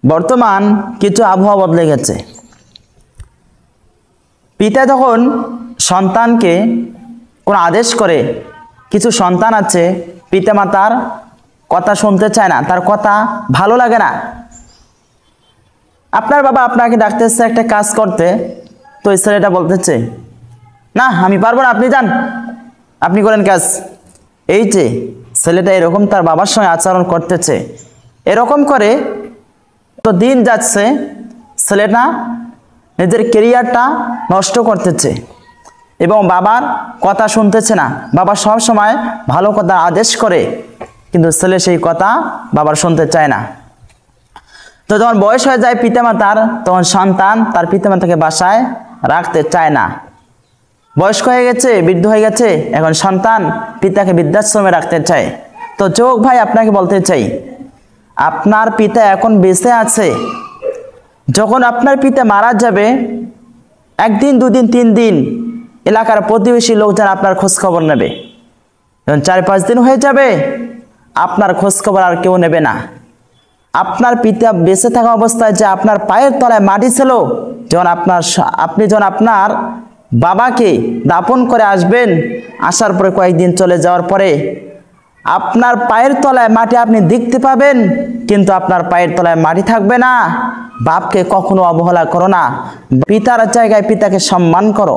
বর্তমান কিছু আবহাওয়া বদলে গেছে। পিতা যখন সন্তানকে কোন আদেশ করে, কিছু সন্তান আছে পিতামাতার কথা শুনতে চায় না, তার কথা ভালো লাগে না। আপনার বাবা আপনাকে ডাকতেছে একটা কাজ করতে, তো এই ছেলেটা বলতেছে না আমি পারবো না, আপনি যান, আপনি করেন কাজ। এই যে ছেলেটা এরকম তার বাবার সঙ্গে আচরণ করতেছে, এরকম করে তো দিন যাচ্ছে, ছেলেটা নিজের কেরিয়ারটা নষ্ট করতেছে এবং বাবার কথা শুনতেছে না। বাবা সব সময় ভালো কথা আদেশ করে, কিন্তু ছেলে সেই কথা বাবার শুনতে চায় না। তো যখন বয়স হয়ে যায় পিতামাতার, তখন সন্তান তার পিতামাতাকে বাসায় রাখতে চায় না। বয়স্ক হয়ে গেছে, বৃদ্ধ হয়ে গেছে, এখন সন্তান পিতাকে বৃদ্ধাশ্রমে রাখতে চায়। তো যুবক ভাই আপনাকে বলতে চাই, আপনার পিতা এখন বেঁচে আছে, যখন আপনার পিতা মারা যাবে, একদিন দুদিন তিন দিন এলাকার প্রতিবেশী লোকজন আপনার খোঁজ খবর নেবে। যখন 4-5 দিন হয়ে যাবে, আপনার খোঁজ খবর আর কেউ নেবে না। আপনার পিতা বেঁচে থাকা অবস্থায় যে আপনার পায়ের তলায় মাটি ছিল, আপনি যখন আপনার বাবাকে দাফন করে আসবেন, আসার পরে কয়েকদিন চলে যাওয়ার পরে আপনার পায়ের তলায় মাটি আপনি দেখতে পাবেন, কিন্তু আপনার পায়ের তলায় মাটি থাকবে না। বাপকে কখনো অবহেলা করো না, পিতার জায়গায় পিতাকে সম্মান করো।